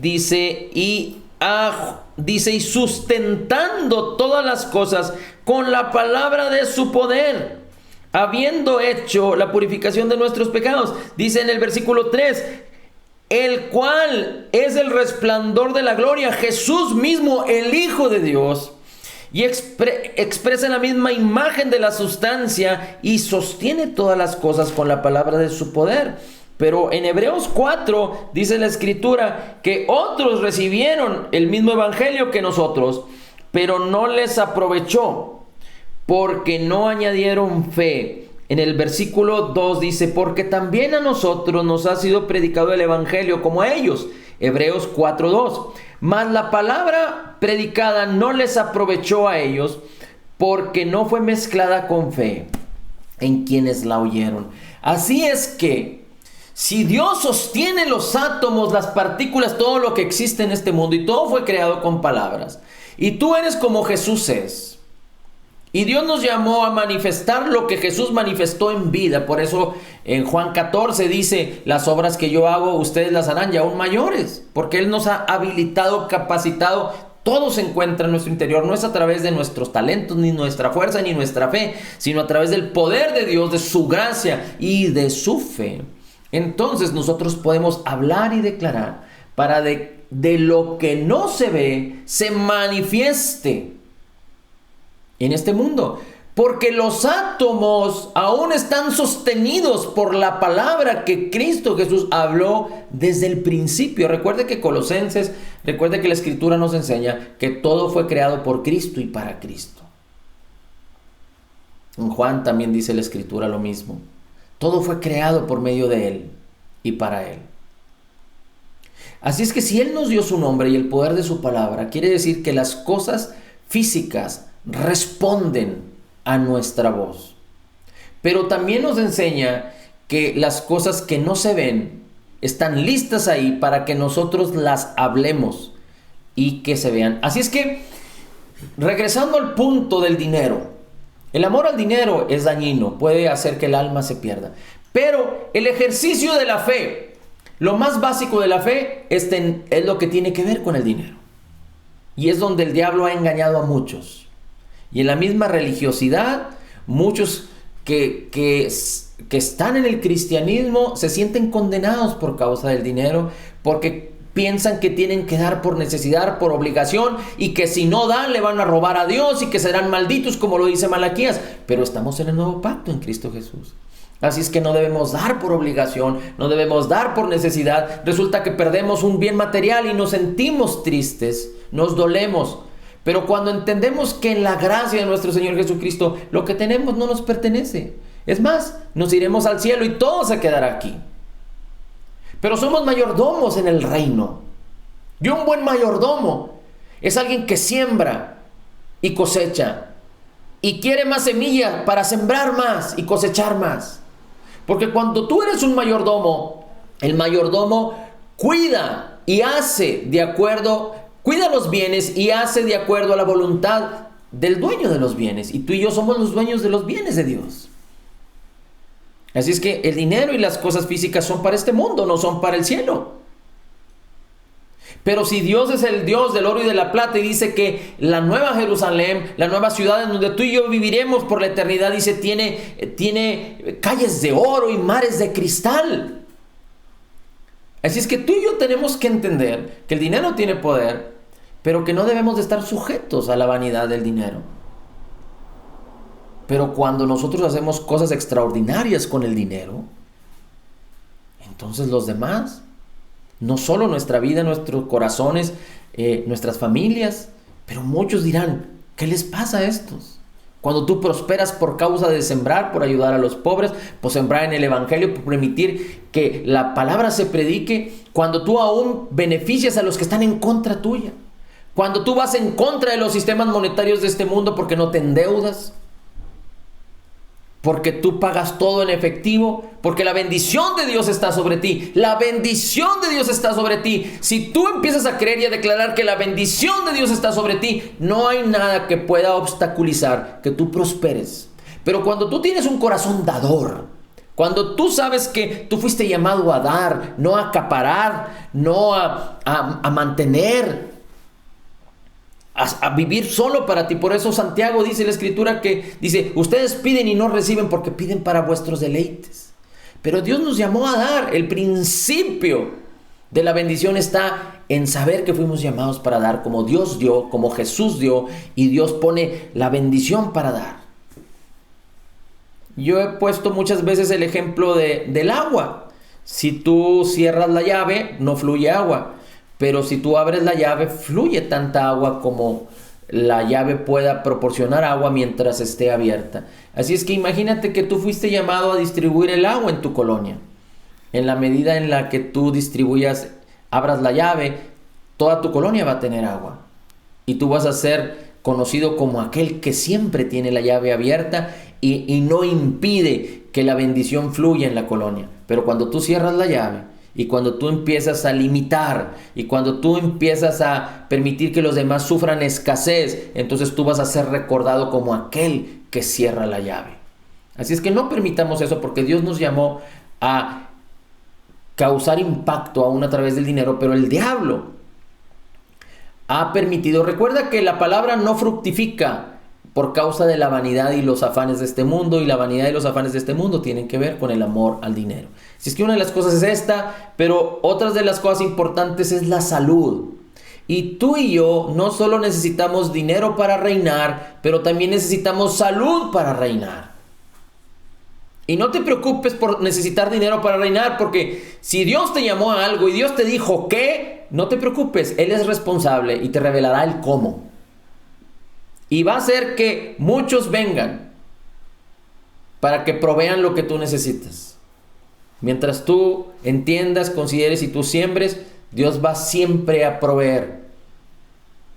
Dice, y sustentando todas las cosas con la palabra de su poder, habiendo hecho la purificación de nuestros pecados. Dice en el versículo 3, el cual es el resplandor de la gloria, Jesús mismo, el Hijo de Dios. Y expresa la misma imagen de la sustancia y sostiene todas las cosas con la palabra de su poder. Pero en Hebreos 4 dice la Escritura que otros recibieron el mismo evangelio que nosotros, pero no les aprovechó, porque no añadieron fe. En el versículo 2 dice, porque también a nosotros nos ha sido predicado el evangelio como a ellos. Hebreos 4:2. Mas la palabra predicada no les aprovechó a ellos, porque no fue mezclada con fe en quienes la oyeron. Así es que, si Dios sostiene los átomos, las partículas, todo lo que existe en este mundo, y todo fue creado con palabras, y tú eres como Jesús es, y Dios nos llamó a manifestar lo que Jesús manifestó en vida. Por eso en Juan 14 dice, las obras que yo hago, ustedes las harán y aún mayores, porque Él nos ha habilitado, capacitado. Todo se encuentra en nuestro interior. No es a través de nuestros talentos, ni nuestra fuerza, ni nuestra fe, sino a través del poder de Dios, de su gracia y de su fe. Entonces nosotros podemos hablar y declarar para de lo que no se ve, se manifieste en este mundo, porque los átomos aún están sostenidos por la palabra que Cristo Jesús habló desde el principio. Recuerde que recuerde que la Escritura nos enseña que todo fue creado por Cristo y para Cristo. En Juan también dice la Escritura lo mismo. Todo fue creado por medio de Él y para Él. Así es que si Él nos dio su nombre y el poder de su palabra, quiere decir que las cosas físicas responden a nuestra voz. Pero también nos enseña que las cosas que no se ven están listas ahí para que nosotros las hablemos y que se vean. Así es que, regresando al punto del dinero, el amor al dinero es dañino, puede hacer que el alma se pierda. Pero el ejercicio de la fe, lo más básico de la fe, es lo que tiene que ver con el dinero. Y es donde el diablo ha engañado a muchos. Y en la misma religiosidad, muchos que están en el cristianismo se sienten condenados por causa del dinero, porque piensan que tienen que dar por necesidad, por obligación, y que si no dan le van a robar a Dios y que serán malditos, como lo dice Malaquías. Pero estamos en el nuevo pacto en Cristo Jesús. Así es que no debemos dar por obligación, no debemos dar por necesidad. Resulta que perdemos un bien material y nos sentimos tristes, nos dolemos. Pero cuando entendemos que en la gracia de nuestro Señor Jesucristo lo que tenemos no nos pertenece. Es más, nos iremos al cielo y todo se quedará aquí. Pero somos mayordomos en el reino. Y un buen mayordomo es alguien que siembra y cosecha. Y quiere más semilla para sembrar más y cosechar más. Porque cuando tú eres un mayordomo, el mayordomo cuida y hace de acuerdo, cuida los bienes y hace de acuerdo a la voluntad del dueño de los bienes. Y tú y yo somos los dueños de los bienes de Dios. Así es que el dinero y las cosas físicas son para este mundo, no son para el cielo. Pero si Dios es el Dios del oro y de la plata y dice que la nueva Jerusalén, la nueva ciudad en donde tú y yo viviremos por la eternidad, dice, tiene calles de oro y mares de cristal. Así es que tú y yo tenemos que entender que el dinero tiene poder, pero que no debemos de estar sujetos a la vanidad del dinero. Pero cuando nosotros hacemos cosas extraordinarias con el dinero, entonces los demás, no solo nuestra vida, nuestros corazones, nuestras familias, pero muchos dirán, ¿qué les pasa a estos? Cuando tú prosperas por causa de sembrar, por ayudar a los pobres, por sembrar en el evangelio, por permitir que la palabra se predique, cuando tú aún beneficias a los que están en contra tuya, cuando tú vas en contra de los sistemas monetarios de este mundo porque no te endeudas, porque tú pagas todo en efectivo, porque la bendición de Dios está sobre ti. La bendición de Dios está sobre ti. Si tú empiezas a creer y a declarar que la bendición de Dios está sobre ti, no hay nada que pueda obstaculizar que tú prosperes. Pero cuando tú tienes un corazón dador, cuando tú sabes que tú fuiste llamado a dar, no a acaparar, no a mantener, a vivir solo para ti. Por eso Santiago dice en la escritura que dice, ustedes piden y no reciben porque piden para vuestros deleites. Pero Dios nos llamó a dar. El principio de la bendición está en saber que fuimos llamados para dar como Dios dio, como Jesús dio, y Dios pone la bendición para dar. Yo he puesto muchas veces el ejemplo del agua. Si tú cierras la llave, no fluye agua. Pero si tú abres la llave, fluye tanta agua como la llave pueda proporcionar agua mientras esté abierta. Así es que imagínate que tú fuiste llamado a distribuir el agua en tu colonia. En la medida en la que tú distribuyas, abras la llave, toda tu colonia va a tener agua. Y tú vas a ser conocido como aquel que siempre tiene la llave abierta y no impide que la bendición fluya en la colonia. Pero cuando tú cierras la llave, y cuando tú empiezas a limitar, y cuando tú empiezas a permitir que los demás sufran escasez, entonces tú vas a ser recordado como aquel que cierra la llave. Así es que no permitamos eso, porque Dios nos llamó a causar impacto aún a través del dinero, pero el diablo ha permitido. Recuerda que la palabra no fructifica por causa de la vanidad y los afanes de este mundo, y la vanidad y los afanes de este mundo tienen que ver con el amor al dinero. Si es que una de las cosas es esta, pero otras de las cosas importantes es la salud. Y tú y yo no solo necesitamos dinero para reinar, pero también necesitamos salud para reinar. Y no te preocupes por necesitar dinero para reinar, porque si Dios te llamó a algo y Dios te dijo qué, no te preocupes, Él es responsable y te revelará el cómo. Y va a hacer que muchos vengan para que provean lo que tú necesitas. Mientras tú entiendas, consideres y tú siembres, Dios va siempre a proveer.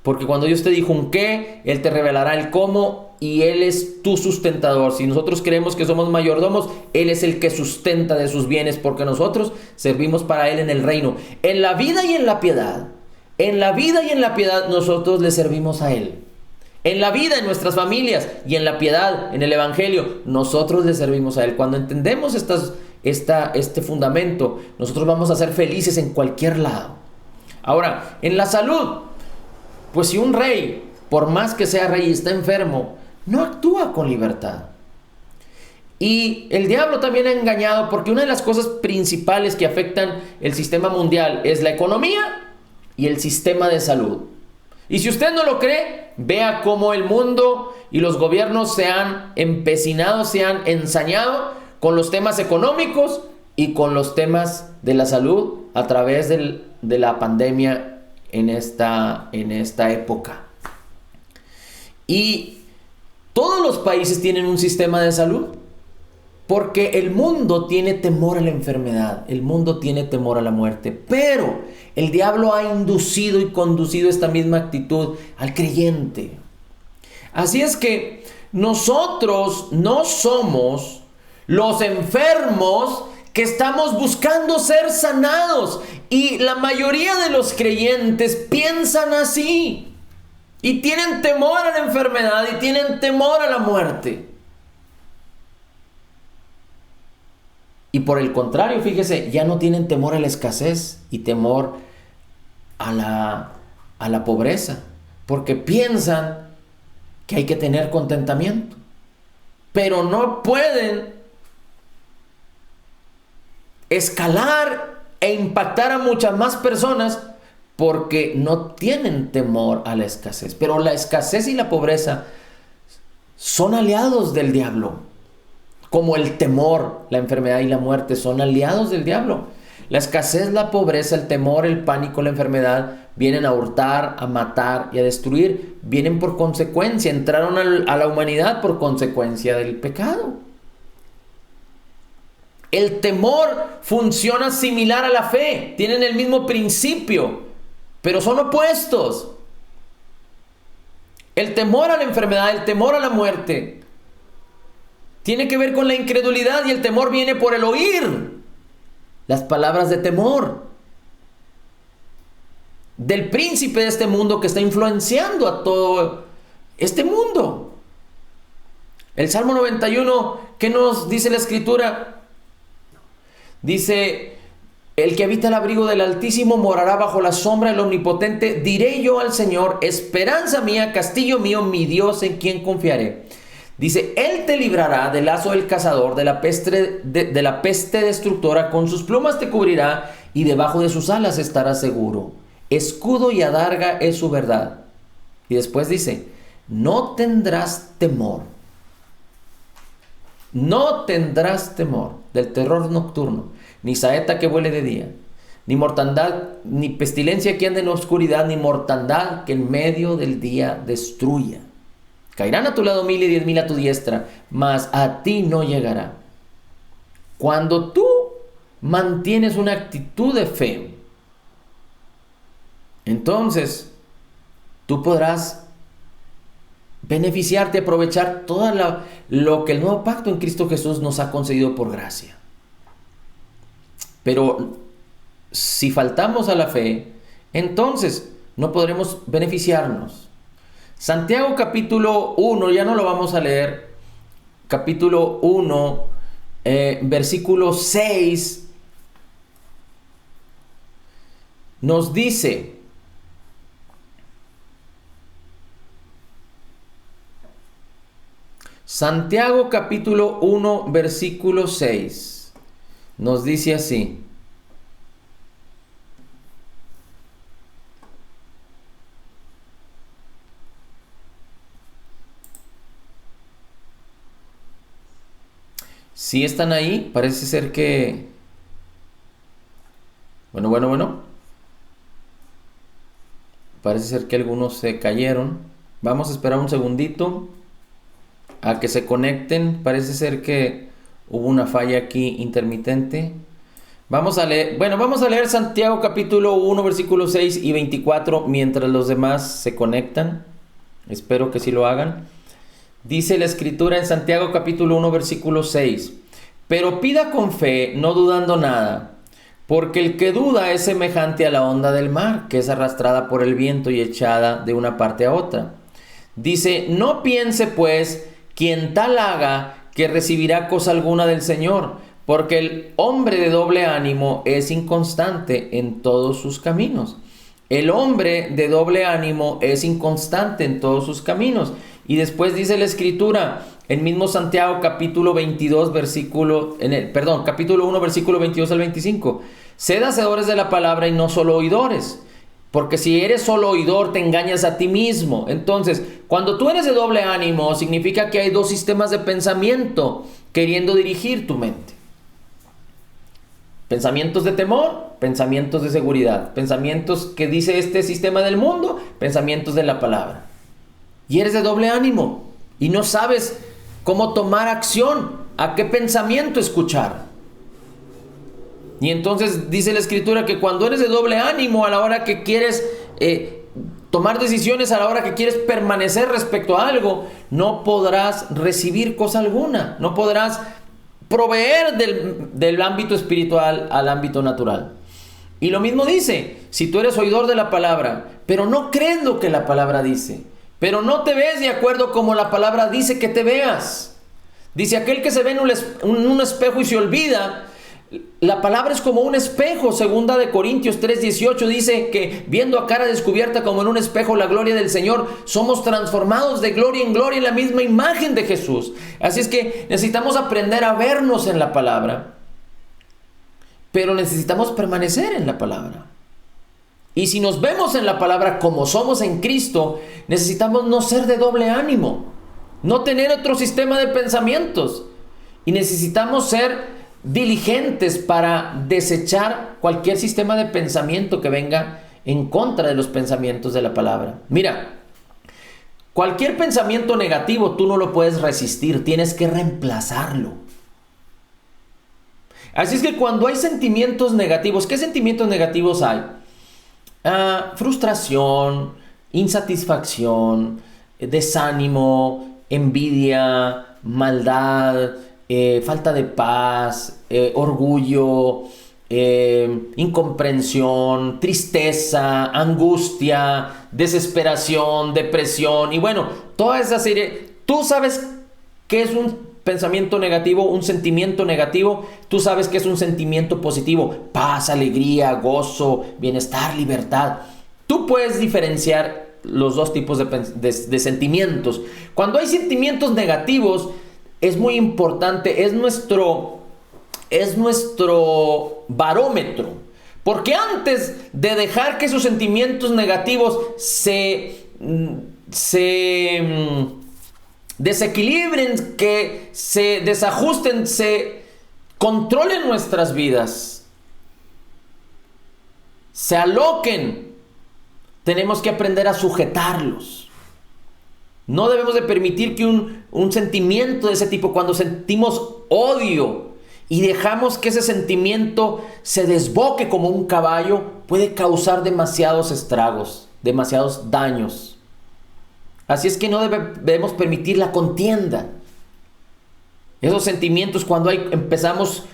Porque cuando Dios te dijo un qué, Él te revelará el cómo, y Él es tu sustentador. Si nosotros creemos que somos mayordomos, Él es el que sustenta de sus bienes, porque nosotros servimos para Él en el reino. En la vida y en la piedad. En la vida y en la piedad nosotros le servimos a Él. En la vida, en nuestras familias, y en la piedad, en el evangelio, nosotros le servimos a Él. Cuando entendemos este fundamento, nosotros vamos a ser felices en cualquier lado. Ahora, en la salud, pues si un rey, por más que sea rey y está enfermo, no actúa con libertad. Y el diablo también ha engañado, porque una de las cosas principales que afectan el sistema mundial es la economía y el sistema de salud. Y si usted no lo cree, vea cómo el mundo y los gobiernos se han empecinado, se han ensañado con los temas económicos y con los temas de la salud a través de la pandemia en esta época. Y todos los países tienen un sistema de salud, porque el mundo tiene temor a la enfermedad, el mundo tiene temor a la muerte, pero el diablo ha inducido y conducido esta misma actitud al creyente. Así es que nosotros no somos los enfermos que estamos buscando ser sanados, y la mayoría de los creyentes piensan así y tienen temor a la enfermedad y tienen temor a la muerte. Y por el contrario, fíjese, ya no tienen temor a la escasez y temor a la pobreza, porque piensan que hay que tener contentamiento, pero no pueden escalar e impactar a muchas más personas porque no tienen temor a la escasez. Pero la escasez y la pobreza son aliados del diablo. Como el temor, la enfermedad y la muerte son aliados del diablo. La escasez, la pobreza, el temor, el pánico, la enfermedad vienen a hurtar, a matar y a destruir. Vienen por consecuencia, entraron a la humanidad por consecuencia del pecado. El temor funciona similar a la fe, tienen el mismo principio, pero son opuestos. El temor a la enfermedad, el temor a la muerte, tiene que ver con la incredulidad, y el temor viene por el oír las palabras de temor del príncipe de este mundo que está influenciando a todo este mundo. El Salmo 91, ¿qué nos dice la Escritura? Dice: el que habita el abrigo del Altísimo morará bajo la sombra del Omnipotente. Diré yo al Señor, esperanza mía, castillo mío, mi Dios en quien confiaré. Dice: Él te librará del lazo del cazador, de la peste destructora, con sus plumas te cubrirá y debajo de sus alas estarás seguro. Escudo y adarga es su verdad. Y después dice: no tendrás temor. No tendrás temor del terror nocturno, ni saeta que vuele de día, ni mortandad, ni pestilencia que ande en la oscuridad, ni mortandad que en medio del día destruya. Caerán a tu lado 1000 y 10,000 a tu diestra, mas a ti no llegará. Cuando tú mantienes una actitud de fe, entonces tú podrás beneficiarte, aprovechar todo lo que el nuevo pacto en Cristo Jesús nos ha concedido por gracia. Pero si faltamos a la fe, entonces no podremos beneficiarnos. Santiago capítulo 1, ya no lo vamos a leer, capítulo 1, versículo 6, nos dice: Santiago capítulo 1, versículo 6, nos dice así: ¿sí están ahí? Parece ser que... Bueno. Parece ser que algunos se cayeron. Vamos a esperar un segundito a que se conecten. Parece ser que hubo una falla aquí intermitente. Vamos a leer Santiago capítulo 1, versículos 6 y 24 mientras los demás se conectan. Espero que sí lo hagan. Dice la Escritura en Santiago capítulo 1, versículo 6: pero pida con fe, no dudando nada, porque el que duda es semejante a la onda del mar, que es arrastrada por el viento y echada de una parte a otra. Dice: no piense pues quien tal haga que recibirá cosa alguna del Señor, porque el hombre de doble ánimo es inconstante en todos sus caminos. El hombre de doble ánimo es inconstante en todos sus caminos. Y después dice la Escritura, en mismo Santiago capítulo 22, capítulo 1, versículo 22 al 25: sed hacedores de la palabra y no solo oidores, porque si eres solo oidor te engañas a ti mismo. Entonces, cuando tú eres de doble ánimo, significa que hay dos sistemas de pensamiento queriendo dirigir tu mente. Pensamientos de temor, pensamientos de seguridad, pensamientos que dice este sistema del mundo, pensamientos de la palabra. Y eres de doble ánimo y no sabes cómo tomar acción, a qué pensamiento escuchar. Y entonces dice la Escritura que cuando eres de doble ánimo, a la hora que quieres tomar decisiones, a la hora que quieres permanecer respecto a algo, no podrás recibir cosa alguna, no podrás proveer del ámbito espiritual al ámbito natural. Y lo mismo dice: si tú eres oidor de la palabra, pero no crees lo que la palabra dice, pero no te ves de acuerdo como la palabra dice que te veas. Dice: aquel que se ve en un espejo y se olvida. La palabra es como un espejo. Segunda de Corintios 3:18 dice que viendo a cara descubierta como en un espejo la gloria del Señor, somos transformados de gloria en gloria en la misma imagen de Jesús. Así es que necesitamos aprender a vernos en la palabra, pero necesitamos permanecer en la palabra. Y si nos vemos en la palabra como somos en Cristo, necesitamos no ser de doble ánimo, no tener otro sistema de pensamientos, y necesitamos ser diligentes para desechar cualquier sistema de pensamiento que venga en contra de los pensamientos de la palabra. Mira, cualquier pensamiento negativo tú no lo puedes resistir, tienes que reemplazarlo. Así es que cuando hay sentimientos negativos, ¿qué sentimientos negativos hay? Frustración, insatisfacción, desánimo, envidia, maldad, falta de paz, orgullo, incomprensión, tristeza, angustia, desesperación, depresión y bueno, toda esa serie. Tú sabes qué es un pensamiento negativo, un sentimiento negativo. Tú sabes que es un sentimiento positivo: paz, alegría, gozo, bienestar, libertad. Tú puedes diferenciar los dos tipos de sentimientos. Cuando hay sentimientos negativos, es muy importante, es nuestro barómetro. Porque antes de dejar que esos sentimientos negativos se desequilibren, que se desajusten, se controlen nuestras vidas, se aloquen, tenemos que aprender a sujetarlos. No debemos de permitir que un sentimiento de ese tipo, cuando sentimos odio y dejamos que ese sentimiento se desboque como un caballo, puede causar demasiados estragos, demasiados daños. Así es que no debemos permitir la contienda. Esos sentimientos, cuando empezamos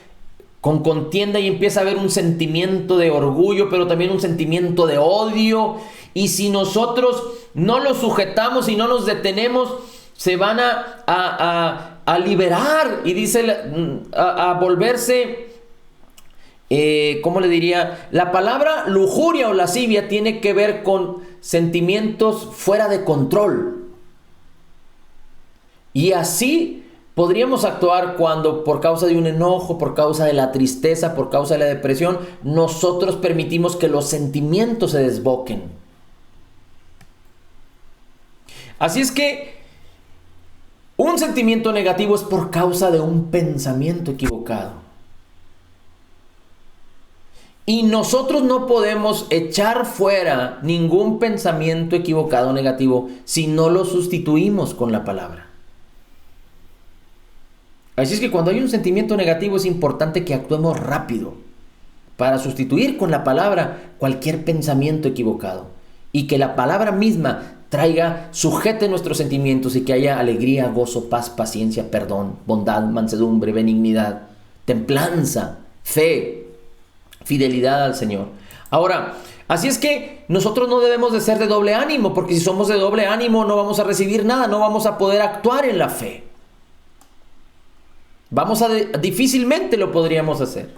con contienda y empieza a haber un sentimiento de orgullo, pero también un sentimiento de odio, y si nosotros no los sujetamos y no nos detenemos, se van a liberar, y dice, a volverse, ¿cómo le diría? La palabra lujuria o lascivia tiene que ver con sentimientos fuera de control. Y así podríamos actuar cuando, por causa de un enojo, por causa de la tristeza, por causa de la depresión, nosotros permitimos que los sentimientos se desboquen. Así es que un sentimiento negativo es por causa de un pensamiento equivocado. Y nosotros no podemos echar fuera ningún pensamiento equivocado o negativo si no lo sustituimos con la palabra. Así es que cuando hay un sentimiento negativo es importante que actuemos rápido para sustituir con la palabra cualquier pensamiento equivocado. Y que la palabra misma sujete nuestros sentimientos y que haya alegría, gozo, paz, paciencia, perdón, bondad, mansedumbre, benignidad, templanza, fe, fidelidad al Señor. Ahora, así es que nosotros no debemos de ser de doble ánimo, porque si somos de doble ánimo no vamos a recibir nada, no vamos a poder actuar en la fe. Difícilmente lo podríamos hacer.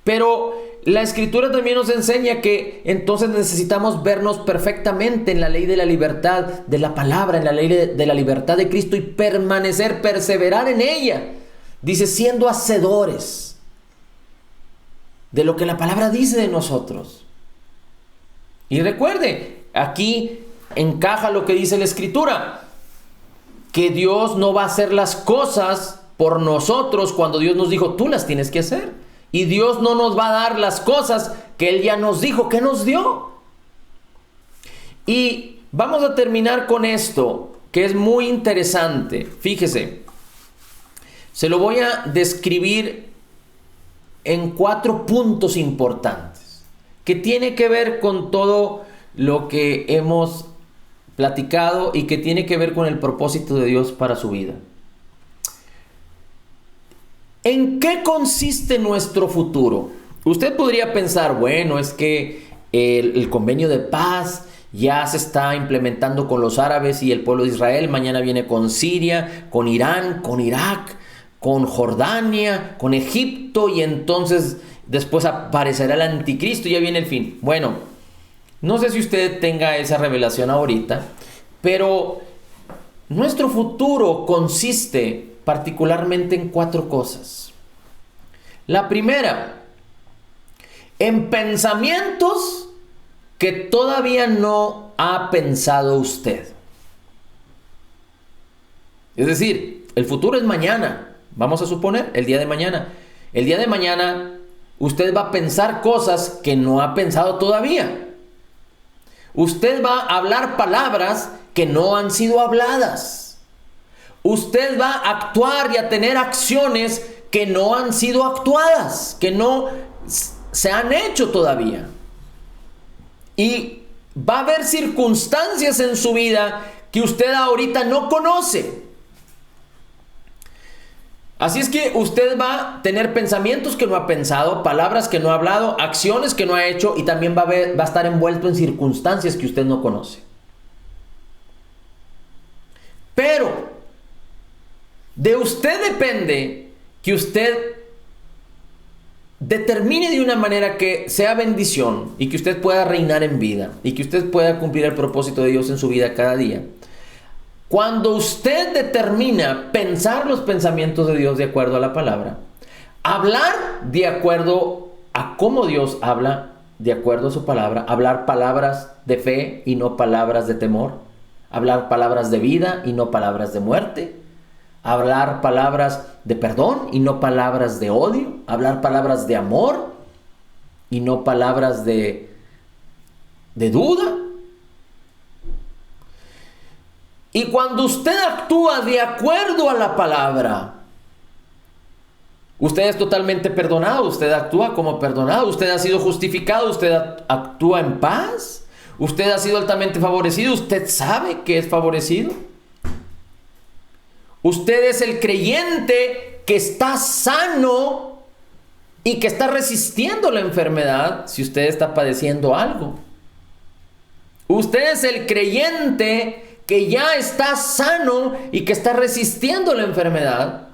Pero la Escritura también nos enseña que entonces necesitamos vernos perfectamente en la ley de la libertad de la palabra, en la ley de la libertad de Cristo, y perseverar en ella. Dice, siendo hacedores de lo que la palabra dice de nosotros. Y recuerde, aquí encaja lo que dice la Escritura, que Dios no va a hacer las cosas por nosotros cuando Dios nos dijo, tú las tienes que hacer. Y Dios no nos va a dar las cosas que Él ya nos dijo que nos dio. Y vamos a terminar con esto, que es muy interesante. Fíjese, se lo voy a describir en 4 puntos importantes, que tiene que ver con todo lo que hemos platicado y que tiene que ver con el propósito de Dios para su vida. ¿En qué consiste nuestro futuro? Usted podría pensar, bueno, es que el convenio de paz ya se está implementando con los árabes y el pueblo de Israel. Mañana viene con Siria, con Irán, con Irak, con Jordania, con Egipto, y entonces después aparecerá el anticristo y ya viene el fin. Bueno, no sé si usted tenga esa revelación ahorita, pero nuestro futuro consiste particularmente en 4 cosas. La primera, en pensamientos que todavía no ha pensado usted. Es decir, el futuro es mañana. Vamos a suponer, el día de mañana. El día de mañana usted va a pensar cosas que no ha pensado todavía. Usted va a hablar palabras que no han sido habladas. Usted va a actuar y a tener acciones que no han sido actuadas, que no se han hecho todavía. Y va a haber circunstancias en su vida que usted ahorita no conoce. Así es que usted va a tener pensamientos que no ha pensado, palabras que no ha hablado, acciones que no ha hecho, y también va a estar envuelto en circunstancias que usted no conoce. Pero de usted depende que usted determine de una manera que sea bendición y que usted pueda reinar en vida y que usted pueda cumplir el propósito de Dios en su vida cada día. Cuando usted determina pensar los pensamientos de Dios de acuerdo a la palabra, hablar de acuerdo a cómo Dios habla, de acuerdo a su palabra, hablar palabras de fe y no palabras de temor, hablar palabras de vida y no palabras de muerte, hablar palabras de perdón y no palabras de odio, hablar palabras de amor y no palabras de duda. Y cuando usted actúa de acuerdo a la palabra, usted es totalmente perdonado, usted actúa como perdonado, usted ha sido justificado, usted actúa en paz, usted ha sido altamente favorecido, usted sabe que es favorecido. Usted es el creyente que está sano y que está resistiendo la enfermedad si usted está padeciendo algo. Usted es el creyente que ya está sano y que está resistiendo la enfermedad.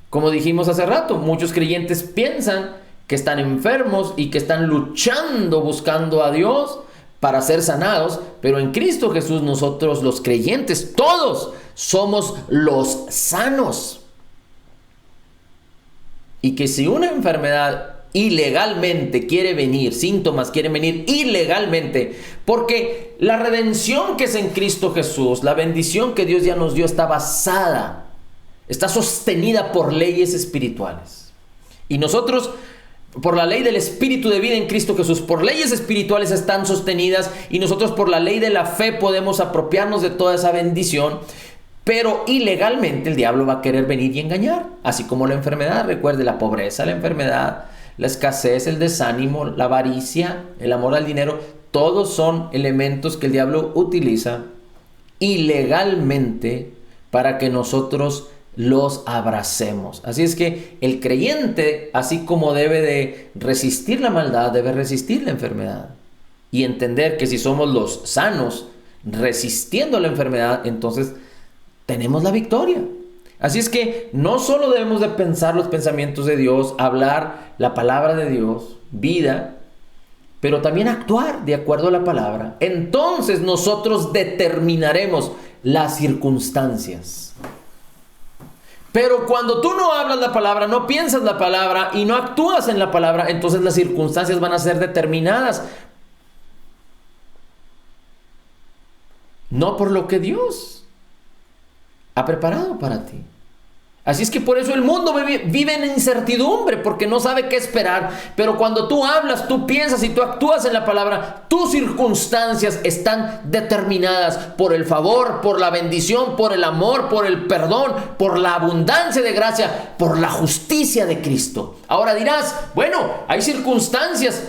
Como dijimos hace rato, muchos creyentes piensan que están enfermos y que están luchando buscando a Dios para ser sanados, pero en Cristo Jesús nosotros los creyentes, todos somos los sanos. Y que si una enfermedad ilegalmente quiere venir, síntomas quieren venir ilegalmente, porque la redención que es en Cristo Jesús, la bendición que Dios ya nos dio está basada, está sostenida por leyes espirituales. Y nosotros, por la ley del Espíritu de vida en Cristo Jesús, por leyes espirituales están sostenidas, y nosotros por la ley de la fe podemos apropiarnos de toda esa bendición. Pero ilegalmente el diablo va a querer venir y engañar, así como la enfermedad. Recuerde, la pobreza, la enfermedad, la escasez, el desánimo, la avaricia, el amor al dinero, todos son elementos que el diablo utiliza ilegalmente para que nosotros los abracemos. Así es que el creyente, así como debe de resistir la maldad, debe resistir la enfermedad y entender que si somos los sanos resistiendo la enfermedad, entonces tenemos la victoria. Así es que no solo debemos de pensar los pensamientos de Dios, hablar la palabra de Dios, vida, pero también actuar de acuerdo a la palabra. Entonces nosotros determinaremos las circunstancias. Pero cuando tú no hablas la palabra, no piensas la palabra y no actúas en la palabra, entonces las circunstancias van a ser determinadas. No por lo que Dios ha preparado para ti. Así es que por eso el mundo vive en incertidumbre, porque no sabe qué esperar. Pero cuando tú hablas, tú piensas y tú actúas en la palabra, tus circunstancias están determinadas por el favor, por la bendición, por el amor, por el perdón, por la abundancia de gracia, por la justicia de Cristo. Ahora dirás, bueno, hay circunstancias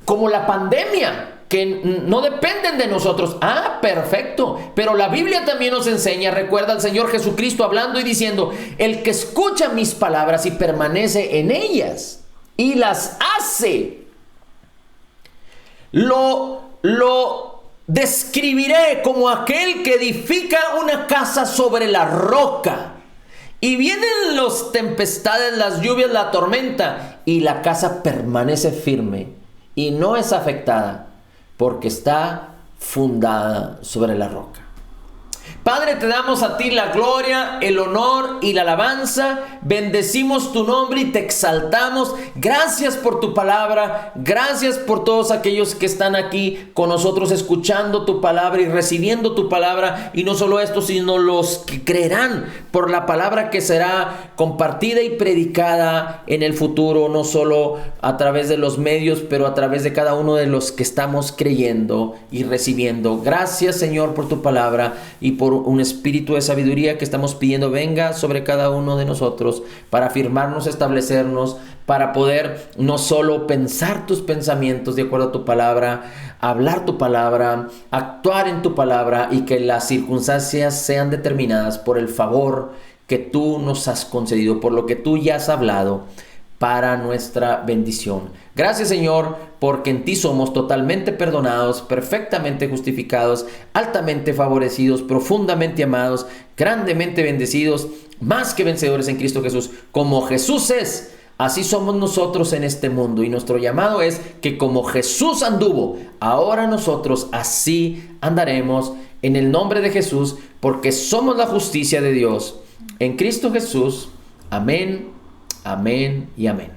como la pandemia que no dependen de nosotros. Ah, perfecto. Pero la Biblia también nos enseña, recuerda al Señor Jesucristo hablando y diciendo: el que escucha mis palabras y permanece en ellas y las hace, lo describiré como aquel que edifica una casa sobre la roca. Y vienen las tempestades, las lluvias, la tormenta, y la casa permanece firme y no es afectada, porque está fundada sobre la roca. Padre, te damos a ti la gloria, el honor y la alabanza. Bendecimos tu nombre y te exaltamos. Gracias por tu palabra. Gracias por todos aquellos que están aquí con nosotros escuchando tu palabra y recibiendo tu palabra. Y no solo esto, sino los que creerán por la palabra que será compartida y predicada en el futuro, no solo a través de los medios, pero a través de cada uno de los que estamos creyendo y recibiendo. Gracias, Señor, por tu palabra y por un espíritu de sabiduría que estamos pidiendo venga sobre cada uno de nosotros para afirmarnos, establecernos, para poder no solo pensar tus pensamientos de acuerdo a tu palabra, hablar tu palabra, actuar en tu palabra, y que las circunstancias sean determinadas por el favor que tú nos has concedido, por lo que tú ya has hablado, para nuestra bendición. Gracias, Señor, porque en ti somos totalmente perdonados, perfectamente justificados, altamente favorecidos, profundamente amados, grandemente bendecidos, más que vencedores en Cristo Jesús. Como Jesús es, así somos nosotros en este mundo, y nuestro llamado es que como Jesús anduvo, ahora nosotros así andaremos en el nombre de Jesús, porque somos la justicia de Dios en Cristo Jesús. Amén. Amén y amén.